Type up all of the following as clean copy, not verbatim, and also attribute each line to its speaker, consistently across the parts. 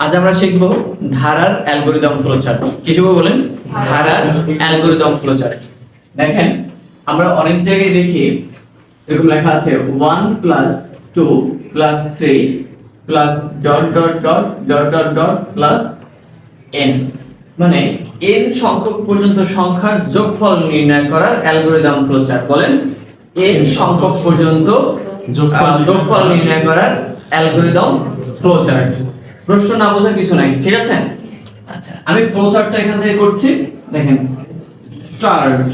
Speaker 1: আজ আমরা শিখব ধারার অ্যালগরিদম ফ্লোচার্ট। কি শিখব বলেন? ধারার অ্যালগরিদম ফ্লোচার্ট। দেখেন আমরা অনেক জায়গায় দেখি এরকম লেখা আছে 1 + 2 + 3 +... n, মানে n সংখ্যক পর্যন্ত সংখ্যার যোগফল নির্ণয় করার অ্যালগরিদম ফ্লোচার্ট। বলেন n সংখ্যক পর্যন্ত যোগফল নির্ণয় করার অ্যালগরিদম ফ্লোচার্ট। প্রশ্ন না বোঝার কিছু নাই, ঠিক আছে? আচ্ছা, আমি ফ্লোচার্টটা এখান থেকে করছি। দেখেন স্টার্ট,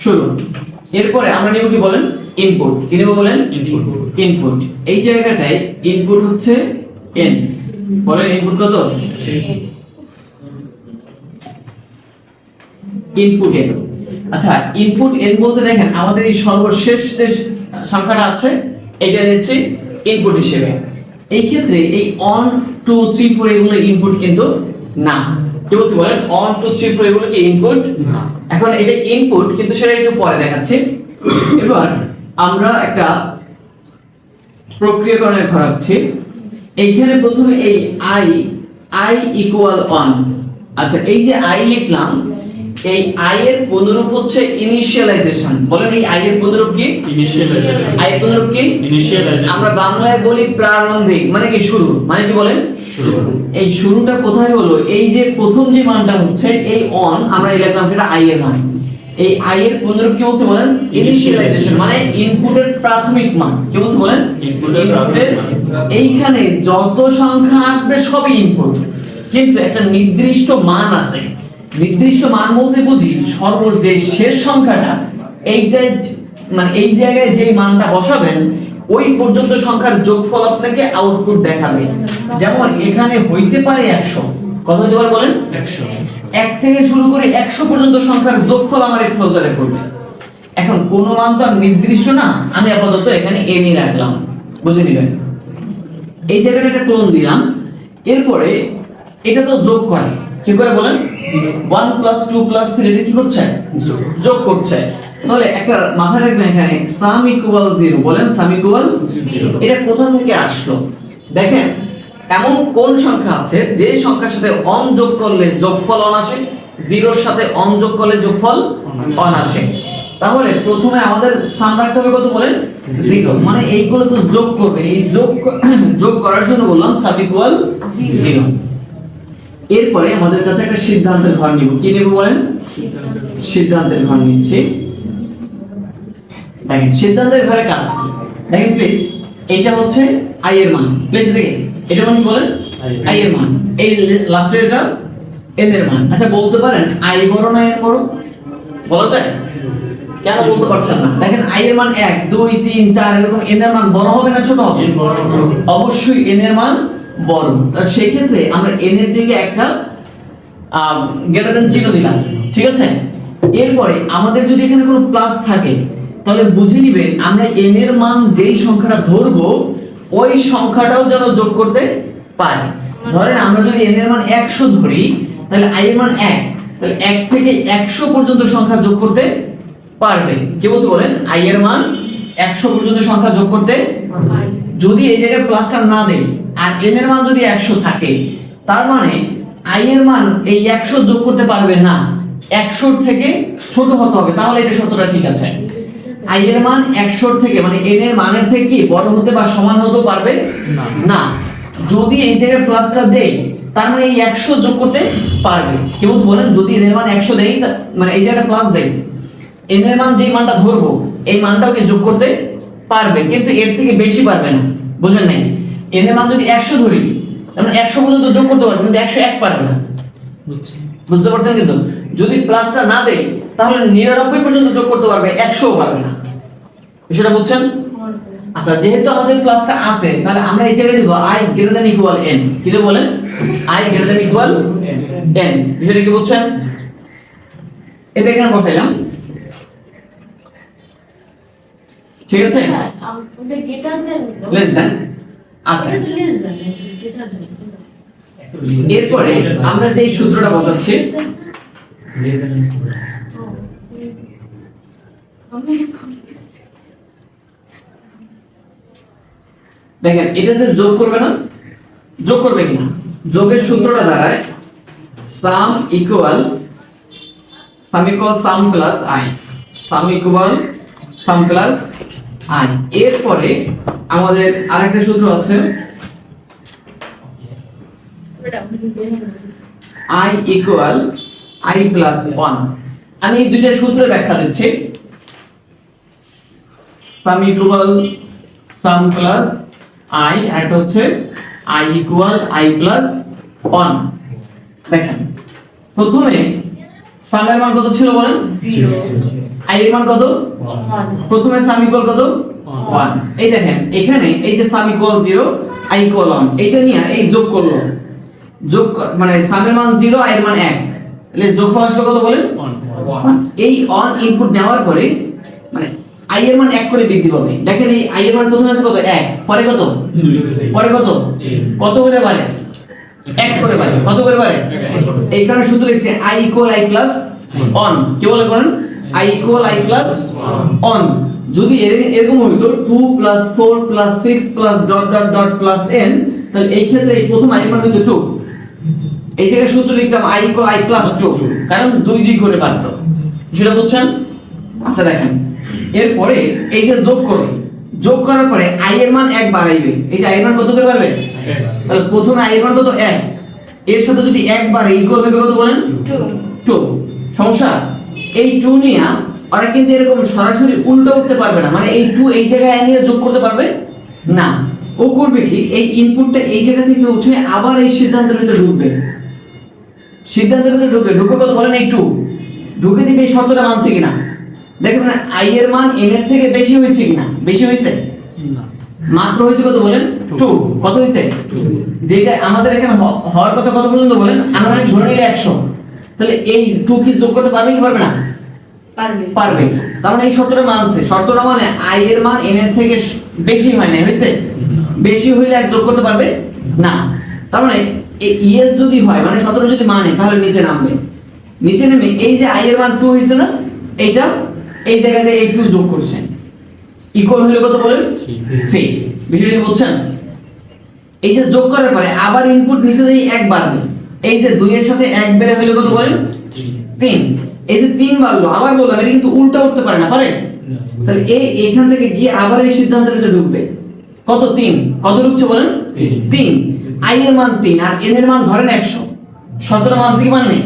Speaker 1: শুরু। এরপরে আমরা নিব কি বলেন? ইনপুট। কি নিব বলেন? ইনপুট। এই জায়গাটায় ইনপুট হচ্ছে n। বলেন ইনপুট কত? Input n। আচ্ছা, ইনপুট n বলতে দেখেন আমাদের এই সর্বশেষ যে সংখ্যাটা আছে এটা নিচ্ছি ইনপুট হিসেবে। এই ক্ষেত্রে এই 1 2 3 4 এগুলো ইনপুট কিন্তু না। কি বলছি বলেন? 1 2 3 4 এগুলো কি ইনপুট না। এখন এটা ইনপুট, কিন্তু সেটা একটু পরে দেখাচ্ছি। এবার আমরা একটা প্রক্রিয়াকরণের ঘটাচ্ছি। এইখানে প্রথমে এই i = 1। আচ্ছা, এই যে i লিখলাম, এই i এর পুনরূপ হচ্ছে ইনিশিয়ালাইজেশন। বলেন এই i এর পুনরূপ কি? ইনিশিয়ালাইজেশন। i এর পুনরূপ কি? ইনিশিয়ালাইজেশন। আমরা বাংলায় বলি প্রারম্ভিক, মানে কি শুরু, মানে কি বলেন? শুরু। এই শুরুটা কোথায় হলো? এই যে প্রথম যে মানটা হচ্ছে এই 1, আমরা লিখলাম সেটা i এর মান। এই i এর পুনরূপ কি বলতে বলেন? ইনিশিয়ালাইজেশন, মানে ইনপুটের প্রাথমিক মান। কি বলতে বলেন? ইনপুটের এইখানে যত সংখ্যা আসবে সবই ইনপুট, কিন্তু একটা নির্দিষ্ট মান আছে। নির্দিষ্ট মান বলতে বুঝি সর্বশেষ শেষ সংখ্যাটা, এইটাই মানে এই জায়গায় যে মানটা বসাবেন ওই পর্যন্ত সংখ্যার যোগফল আপনাকে আউটপুট দেখাবে। যেমন এখানে হইতে পারে 100। কত হতে পারে বলেন? 100। 1 থেকে শুরু করে 100 পর্যন্ত সংখ্যার যোগফল আমার এই ফ্লোচার্টে করবে। এখন কোন মান তো আর নির্দিষ্ট না, আমি আপাতত এখানে n ই রাখলাম, বুঝে নেবেন। এই জায়গাটা একটা ক্লোন দিলাম। এরপরে এটা তো যোগ করে। কি করে বলেন? 1 + 2 + 3 এটা কি করছে? যোগ করছে। তাহলে একটা মাথায় রাখবেন এখানে sum = 0। বলেন sum = 0। এটা কোথা থেকে আসলো? দেখেন এমন কোন সংখ্যা আছে যে সংখ্যার সাথে অন যোগ করলে যোগফল অন আসে, 0 এর সাথে অন যোগ করলে যোগফল অন আসে। তাহলে প্রথমে আমাদের সাম রাখতে হবে কত বলেন? 0। মানে এইগুলো তো যোগ করবে। এই যোগ করার জন্য বললাম sum = 0। এরপরে আমাদের কাছে একটা সিদ্ধান্তের ঘর নিব। কি নেব বলেন? সিদ্ধান্তের ঘর নিচ্ছি। দেখেন সিদ্ধান্তের ঘরে কাজ কি দেখেন প্লিজ। এটা হচ্ছে i এর মান। প্লিজ দেখেন এটা মান কি বলেন? i এর মান। এই লাস্টে এটা n এর মান। আচ্ছা বলতে পারেন i বড় না n বড়? বলা যায়? কেন বলতে পারছেন না? দেখেন i এর মান 1 2 3 4 এরকম n এর মান বড় হবে না ছোট হবে? অবশ্যই n এর মান বড়। তার সেই ক্ষেত্রে আমরা n এর দিকে একটা গ্রেটার দ্যান চিহ্ন দিলাম, ঠিক আছে? এরপরে আমাদের যদি এখানে কোনো প্লাস থাকে তাহলে বুঝে নেবেন আমরা n এর মান যেই সংখ্যাটা ধরবো ওই সংখ্যাটাও যেন যোগ করতে পারি। ধরেন আমরা যদি n এর মান 100 ধরি তাহলে i এর মান 1, তাহলে 1 থেকে 100 পর্যন্ত সংখ্যা যোগ করতে পারবে। কি বলছে বলেন? i এর মান 100 পর্যন্ত সংখ্যা যোগ করতে পারবে। যদি এই জায়গায় প্লাসটা না দেই আর n এর মান যদি 100 থাকে, তার মানে i এর মান এই 100 যোগ করতে পারবে না, 100 থেকে ছোট হতে হবে। তাহলে এটা শর্তটা ঠিক আছে। i এর মান 100 থেকে মানে n এর মানের থেকে কি বড় হতে বা সমান হতে পারবে না। যদি এই জায়গায় প্লাসটা দেই তার মানে এই 100 যোগ করতে পারবে। কি বলছ বলেন? যদি n এর মান 100 দেই মানে এই জায়গাটা প্লাস দেই, n এর মান যেই মানটা ধরবো এই মানটাও কি যোগ করতে পারবে, কিন্তু এর থেকে বেশি পারবে না। বুঝেন নাই? n এর মান যদি 100 ধরি তাহলে 100 পর্যন্ত যোগ করতে পারবে, কিন্তু 101 পারবে না। বুঝতে পারছেন? কিন্তু যদি প্লাসটা না দেই তাহলে 99 পর্যন্ত যোগ করতে পারবে, 100ও পারবে না। বিষয়টা বুঝছেন? আচ্ছা, যেহেতু আমাদের প্লাসটা আছে তাহলে আমরা এই জায়গায় দেব i > n। কি দেব বলেন? i > n। বিষয়টা কি বুঝছেন? এটা এখানে বসাইলাম, ঠিক আছে? Less than. আচ্ছা, এরপরে আমরা যে সূত্রটা বসাচ্ছি দেখেন এটা যে যোগ করবে না, যোগ করবে কিনা? যোগের সূত্রটা দাঁড়ায় সাম equal sum plus I, some equal sum plus I. এরপরে আমাদের আরেকটা সূত্র আছে আই ইকুয়াল আই প্লাস 1। আমি এই দুইটা সূত্রের ব্যাখ্যা দিচ্ছি। Sum equal sum plus I, আর এটা হচ্ছে আই ইকুয়াল আই প্লাস 1। দেখেন প্রথমে সামের মান কত ছিল বলেন?
Speaker 2: 0
Speaker 1: আই এর মান কত?
Speaker 2: 1
Speaker 1: প্রথমে সাম ইকুয়াল কত? 1। এই দেখেন এখানে এই যে সাম ইকুয়াল 0 আই ইকুয়াল 1, এটা নিয়ে এই যোগ করলো, মানে সামের মান 0 আই এর মান 1, তাহলে যোগফল আসলে কত বলেন? 1। এই অন ইনপুট নেওয়ার পরে মানে আই এর মান 1 করে বৃদ্ধি পাবে। দেখেন এই আই এর মান প্রথমে আছে কত? 1, পরে কত?
Speaker 2: 2,
Speaker 1: পরে কত? কত করে বাড়ে? 1 করে বাড়ে। কত করে বাড়ে? এই কারণে সূত্র লিখছে আই ইকুয়াল আই প্লাস 1। কি বলে বলেন? I equal I plus 1। যদি এরকম হইতো 2 plus 4 plus 6 plus dot dot dot plus n, তাহলে এই ক্ষেত্রে এই প্রথম আই এর মান হইতো 2। এই জায়গায় সূত্র লিখতাম আই ইকুয়াল আই প্লাস 2, কারণ 2 করে বাড়তো। সেটা বুঝছেন? আচ্ছা দেখেন এরপরে এই যে যোগ করবে, যোগ করার পরে আই এর মান 1 বাড়াইবে। এই যে আই এর মান কত করে বাড়বে? তাহলে প্রথমে আই এর মান কত? 1, এর সাথে যদি 1 বাড়ে ইকুয়াল হবে কত বলেন? 2। সমস্যা এই 2 নিয়ে ওরা কিন্তু এরকম সরাসরি উল্টো করতে পারবে না, মানে এই 2 এই জায়গায় নিয়ে যোগ করতে পারবে না। ও করবে কি, এই ইনপুটটা এই জায়গা থেকে উঠে আবার এই সিদ্ধান্তের ভিতরে ঢুকবে। সিদ্ধান্তের ভিতরে ঢুকে কত বলেন? এই 2 ঢুকে দিবে। এই শর্তটা মানছে কিনা দেখেন, আই এর মান n এর থেকে বেশি হয়েছে কিনা? বেশি হয়েছে
Speaker 2: না,
Speaker 1: মাত্র হয়েছে কত বলেন? 2। কত হয়েছে? যেটা আমাদের এখানে হওয়ার কথা কত পর্যন্ত বলেন? আনুমানিক ধরে নিলে 100। তাহলে এই 2 কি যোগ করতে পারবে কি পারবে না? পারবে। তার মানে এই শর্তটা মানছে। শর্তটা মানে আই এর মান n এর থেকে বেশি হয় না, হয়েছে? বেশি হইলে আর যোগ করতে পারবে না। তার মানে ইয়েস যদি হয়, মানে শর্তটা যদি মানে, তাহলে নিচে নামবে। নিচে নেমে এই যে আই এর মান 2 হইছে না, এইটা এই জায়গাতে এই 2 যোগ করছেন, ইকুয়াল হলো কত বলেন? 3। বিষয়টা কি বুঝছেন? এই যে যোগ করার পরে আবার ইনপুট নিচে দিয়ে 1 বাড়বে। এই যে 2 এর সাথে 1 বেড়ে হলো কত বলেন? 3। এই যে 3 বাড়লো, আবার বললাম এটা কিন্তু উল্টা উঠতে পারে না, পারে? তাহলে এই এখান থেকে গিয়ে আবার এই সিদ্ধান্তের ভিতরে ঢুকবে। কত? 3। কত ঢুকছে বলেন? 3। আই এর মান 3 আর n এর মান ধরেন 100। শর্তটা মানছে কি মানে?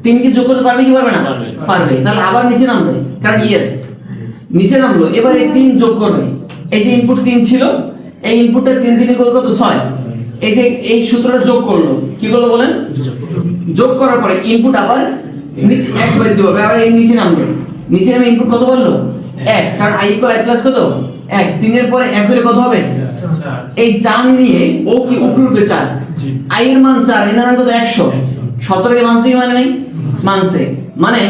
Speaker 1: 3 কি যোগ করতে পারবে কি পারবে না? পারবে। তাহলে আবার নিচে নামবে, কারণ ইয়েস নিচে নামলো। এবার এই 3 যোগ করবে। এই যে ইনপুট 3 ছিল, এই ইনপুটটা 3 3 কত? 6। এই যে এই সূত্রটা যোগ করলো, কি করলো বলেন? যোগ করার পরে ইনপুট আবার নিচে 1 বৃদ্ধি হবে, আবার এই নিচে নামবে। নিচে নামে ইনপুট কত বললো? 1, কারণ আই ইকুয়াল আই প্লাস কত? 1। 3 এর পরে 1 হলে কত হবে? এই 4 নিয়ে ও কি উপরে উঠবে? 4। আই এর মান 4, এর মান কত? 100। 17 মানছে কি মানে নাই? মানছে। মানে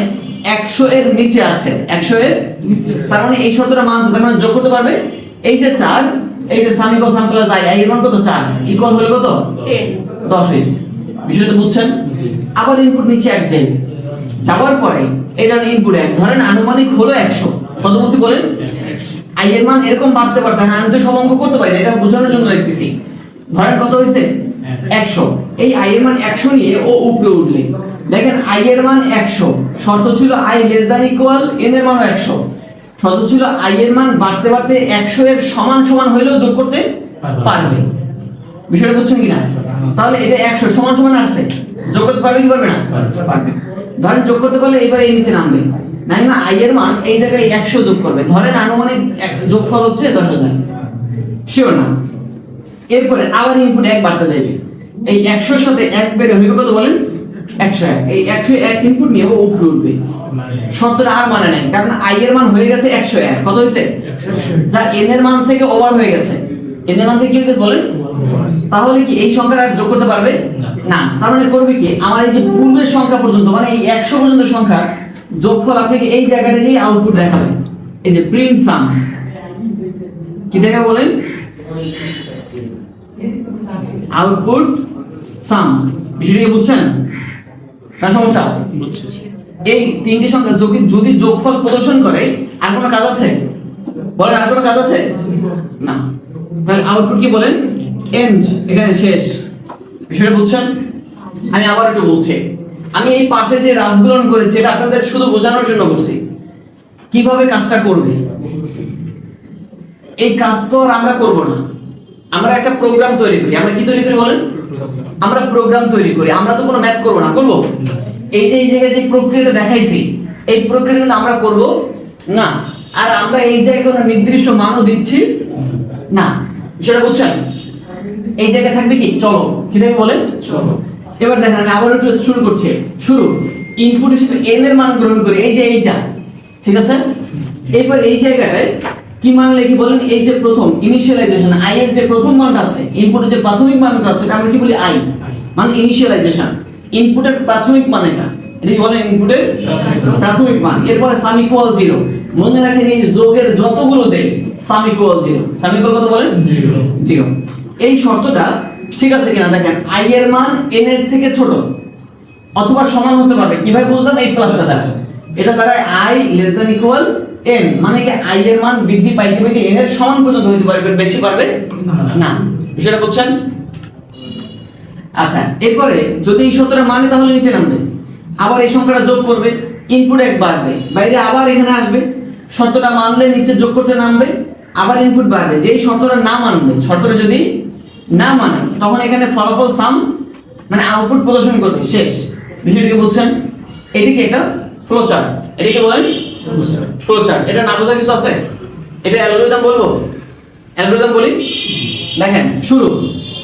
Speaker 1: 100 এর নিচে আছে, 100 এর নিচে। তার মানে এই শর্তটা মানছে, তার মানে যোগ করতে পারবে। এই যে 4, এই যে সাম equal sum plus I, I এর মান কত? 4, ইকুয়াল হলো কত? 10 হয়েছে। বিষয়টা বুঝছেন? আবার ইনপুট নিচে 1 যাবে, যাওয়ার পরে এই ধরেন ইনপুট 1, ধরেন আনুমানিক হলো 100। কত বলছি বলেন? আই এর মান এরকম বাড়তে পারতে না, আমি তো সব অঙ্ক করতে পারি না, এটা বোঝানোর জন্য লিখতেছি। ধরেন কত হয়েছে? 100। এই আই এর মান 100 নিয়ে ও উপরে উঠলে, দেখেন আই এর মান 100, শর্ত ছিল I less than equal n এর মান 100। শর্ত ছিল আই এর মান বাড়তে বাড়তে 100 এর সমান সমান হইলেও যোগ করতে পারবে। বিষয়টা বুঝছেন কিনা? তাহলে এটা 100 সমান সমান আসছে, যোগ করতে পারবে কি পারবে না? পারবে। ধরেন যোগ করতে পারলে এবার এই নিচে নামবে, না আই এর মান এই জায়গায় 100 যোগ করবে। ধরেন আনুমানিক যোগফল হচ্ছে 10,000, শিওর না? এরপরে আবার ইনপুট 1 বাড়তে যাবে। এই 100 এর সাথে 1 বের হইবে কত বলেন? 101। এই 101 ইনপুট নিয়ে ও উপরে উঠবে। শর্তটা আর মানে নাই, কারণ আই এর মান হয়ে গেছে 101। কত হয়েছে? যা n এর মান থেকে ওভার হয়ে গেছে। n এর মান থেকে কি হয়ে গেছে বলেন? তাহলে কি এই সংখ্যাটা আর যোগ করতে পারবে না? তার মানে করবে কি, আমার এই যে পূর্বের সংখ্যা পর্যন্ত, মানে এই 100 পর্যন্ত সংখ্যা যোগফল আপনাকে এই জায়গাটা যে আউটপুট দেখাবে। এই যে প্রিন্ট সাম কি দেখা বলেন? আউটপুট সাম। বিষয়টা বুঝছেন না? সমস্যা
Speaker 2: বুঝছি।
Speaker 1: এই 3টি সংখ্যা যদি যোগফল প্রদর্শন করে, আর কোনো কাজ আছে বলেন? আর কোনো কাজ আছে না? তাহলে আউটপুট কি বলেন এন্ড, এখানে শেষ। বিষয়টা বুঝছেন? আমি আবার একটু বলছি, আমি এই পাশে যে রাফগুলো করেছি এটা আপনাদের শুধু বোঝানোর জন্য করছি কিভাবে কাজটা করবে। এই কাজ তো আর আমরা করব না, আমরা একটা প্রোগ্রাম তৈরি করি। আমরা কি তৈরি করি বলেন? আমরা প্রোগ্রাম তৈরি করি। আমরা তো কোনো ম্যাথ করব না, করব? এই যে এই জায়গায় যে প্রক্রিয়াটা দেখাইছি এই প্রক্রিয়াটা কিন্তু আমরা করব না। আর আমরা এই জায়গায় কোনো নির্দিষ্ট মানও দিচ্ছি না। সেটা বুঝছেন? এই জায়গায় থাকবে কি চলো, কি থাকবে বলেন? চলো। এবার দেখেন আমি আবার একটু শুরু করছি। শুরু ইনপুট হিসেবে n এর মান গ্রহণ করি, এই যে এইটা, ঠিক আছে? এবার এই জায়গাটায় কি মান লিখি বলেন? এই যে প্রথম ইনিশিয়ালাইজেশন i এর যে প্রথম মানটা আছে, ইনপুটের যে প্রাথমিক মানটা আছে, এটা আমরা কি বলি i, মানে ইনিশিয়ালাইজেশন। ইনপুটের প্রাথমিক মান এটা কি বলেন? ইনপুটের প্রাথমিক মান। এরপরে সাম ইকুয়াল 0। মনে রাখেন এই যোগের যতগুলো দেই সাম ইকুয়াল 0। সাম ইকুয়াল কত বলেন? 0। এই শর্তটা ঠিক আছে কিনা দেখেন। i এর মান n এর থেকে ছোট অথবা সমান হতে পারবে। কিভাবে বুঝলাম? এই প্লাসটা দ্বারা। এটা দ্বারা i less than equal n, মানে কি i এর মান বৃদ্ধি পাইতে পাইতে n এর সমান পর্যন্ত হতে পারবে, বেশি পারবে না। বিষয়টা বুঝছেন? আচ্ছা, এরপরে যদি এই শর্তটা মানে তাহলে নিচে নামবে, আবার এই সংখ্যাটা যোগ করবে, ইনপুট 1 বাড়বে, বাইরে আবার এখানে আসবে, শর্তটা মানলে নিচে যোগ করতে নামবে, আবার ইনপুট বাড়বে। যেই শর্তটা না মানবে, শর্তটা যদি না মানে, তখন এখানে ফলাফল সাম মানে আউটপুট প্রদর্শন করবে, শেষ। বিষয়টাকে বুঝছেন? এটিকে একটা ফ্লো চার্ট। এটিকে বলেন ফ্লো চার্ট। এটা না বোঝার কিছু আছে? এটা অ্যালগরিদম বলবো? অ্যালগরিদম বলি। দেখেন শুরু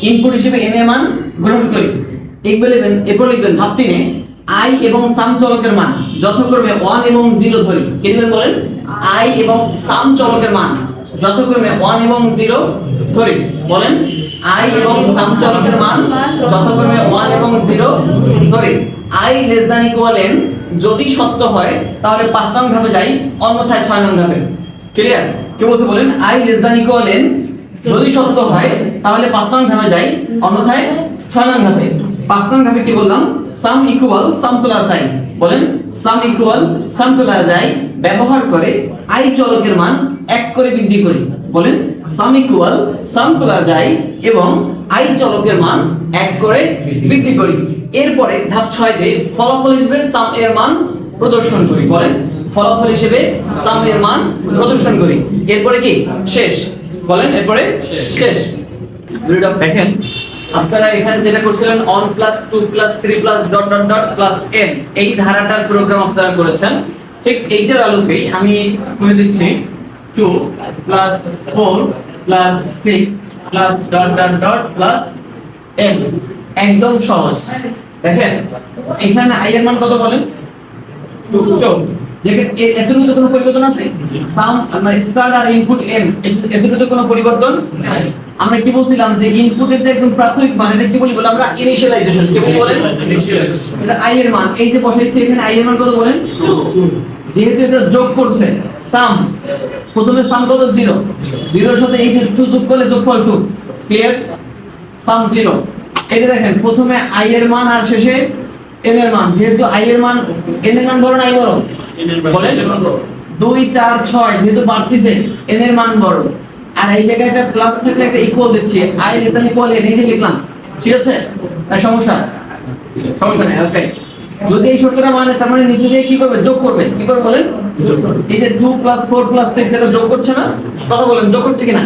Speaker 1: ইনপুট হিসেবে n এর মান গ্রহণ করি, এরপর লিখবেন ধাপ 3 এ i এবং সাম চলকের মান যথাক্রমে 1 এবং 0 ধরি। কি দিবেন বলেন? i এবং সাম চলকের মান যথাক্রমে 1 এবং 0 ধরি। বলেন i এবং সাম চলকের মান যথাক্রমে 1 এবং 0 ধরি। i less than equal n যদি সত্য হয় তাহলে 5 নং ধাপে যাই, অন্যথায় 6 নং ধাপে। ক্লিয়ার? কি বলছে বলেন? i less than equal n যদি সত্য হয় তাহলে 5 নং ধাপে যাই, অন্যথায় 6 নং ধাপে। 5 নং ধাপে কি বললাম? সাম ইকুয়াল সাম প্লাস i। বলেন সাম ইকুয়াল সাম প্লাস i ব্যবহার করে i চলকের মান 1 করে বৃদ্ধি করি। বলেন সাম ইকুয়াল সাম প্লাস i এবং i চলকের মান 1 করে বৃদ্ধি করি। এরপরে ধাপ 6 তে ফলাফল হিসেবে সাম এর মান প্রদর্শন করি। বলেন ফলাফল হিসেবে সাম এর মান প্রদর্শন করি। এরপরে কি শেষ? বলেন এরপরে শেষ। ভিডিওটা দেখেন, আপনারা এখানে যেটা করছিলেন 1 + 2 + 3 + dot dot dot plus n, এই ধারাটার প্রোগ্রাম আপনারা করেছেন। ঠিক এইটার আলোকেই আমি করে দিচ্ছি 2 + 4 + 6 + dot dot dot plus n। একদম সহজ। দেখেন এখানে i এর মান কত বলেন? 2। যেখানে এতটুকু তো কোনো পরিবর্তন আছে? সাম মানে স্টার্ট আর ইনপুট n, এতটুকু তো কোনো পরিবর্তন নাই। আমরা কি বলছিলাম যে ইনপুটের যে একদম প্রাথমিক মান, এটা কি বলি বলে আমরা ইনিশিয়ালাইজেশন। কি বলি বলেন? এটা i এর মান। এই যে বসাইছি এখানে i এর মান কত বলেন? 2। যেহেতু এটা যোগ করছে সাম, প্রথমে সাম কত? 0। 0 এর সাথে এই যে 2 যোগ করলে যোগফল 2। ক্লিয়ার? সাম 0। এটা দেখেন প্রথমে i এর মান আর শেষে n এর মান। যেহেতু i এর মান n এর মান বড় না i বড়? বলেন 2 4 6 যেহেতু বাড়তিছে n এর মান বড়। আর এই জায়গায় একটা প্লাস থাকলে একটা ইকুয়াল দিচ্ছি, i less than equal n, এই যে লিখলাম। ঠিক আছে? না সমস্যা? সমস্যা নেই। ওকে, যদি এই শর্তটা মানে তার মানে নিচে দিয়ে কি করবে? যোগ করবে। কি করবে বলেন? এই যে 2 + 4 + 6 এটা যোগ করছে না? কথা বলেন যোগ করছে কিনা?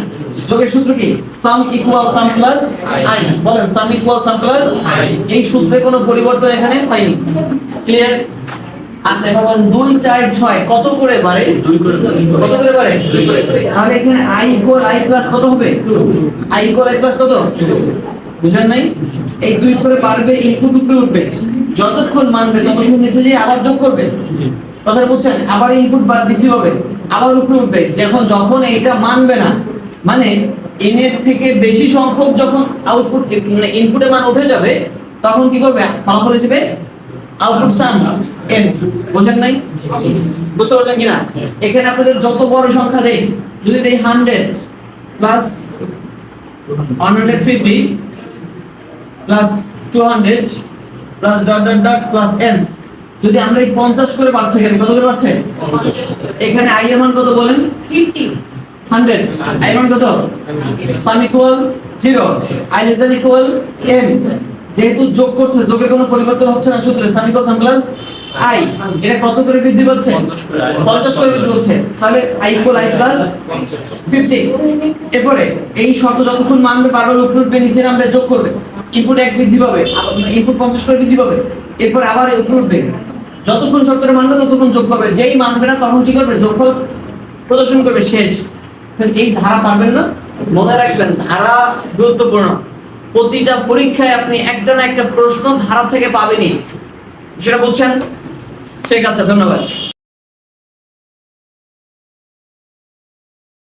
Speaker 1: যোগের সূত্র কি? সাম ইকুয়াল সাম প্লাস i। বলেন সাম ইকুয়াল সাম প্লাস i। এই সূত্রে কোনো পরিবর্তন এখানে পাইনি। ক্লিয়ার? আচ্ছা এবার বলেন 2 4 6 কত করে বাড়ে? 2 করে। কত করে বাড়ে? 2 করে। তাহলে এখানে i ইকুয়াল i প্লাস কত হবে? 2। i ইকুয়াল i প্লাস কত? 2। বুঝেন নাই? এই 2 করে বাড়বে, ইনপুট উপরে উঠবে, যতক্ষণ মানবে ততক্ষণ নিচে যেয়ে আবার যোগ করবে। কথাটা বুঝছেন? আবার ইনপুট বৃদ্ধি পাবে, আবার উপরে উঠবে। যখন এইটা মানবে না, মানে n এর থেকে বেশি সংখ্যক যখন আউটপুট মানে ইনপুটের মান উঠে যাবে, তখন কি করবে? ফলাফল হিসেবে আউটপুট সাম n। বুঝেন নাই? বুঝতে পারছেন কিনা? এখানে আপনাদের যত বড় সংখ্যা দেই, যদি দেই 100 + 150 + 200 plus dot dot dot plus n, যদি আমরা এই 50 করে বাড়ছে, এখানে কত করে বাড়ছে? 50। এখানে i এর মান কত বলেন? 50। 100 আই মান কত সাম equal 0 I less than equal n যেহেতু যোগ করছে যোগের কোনো পরিবর্তন হচ্ছে না সূত্রে সাম ইকুয়াল সাম প্লাস আই এটা কত করে বৃদ্ধি পাচ্ছে 50 করে বৃদ্ধি হচ্ছে তাহলে আই ইকুয়াল আই প্লাস 50 এরপরে এই শর্ত যতক্ষণ মানবে বারবার উপরে উঠবে নিচে নামবে যোগ করবে ইনপুট 1 বৃদ্ধি পাবে ইনপুট 50 করে বৃদ্ধি পাবে এরপর আবার উপরে উঠবে যতক্ষণ শর্তটা মানবে ততক্ষণ যোগ করবে যেই মানবে না তখন কি করবে যোগফল প্রদর্শন করবে শেষ এই ধারা পারবেন না মনে রাখবেন ধারা গুরুত্বপূর্ণ প্রতিটা পরীক্ষায় আপনি একটা না একটা প্রশ্ন ধারা থেকে পাবেনই সেটা বুঝছেন ঠিক আছে ধন্যবাদ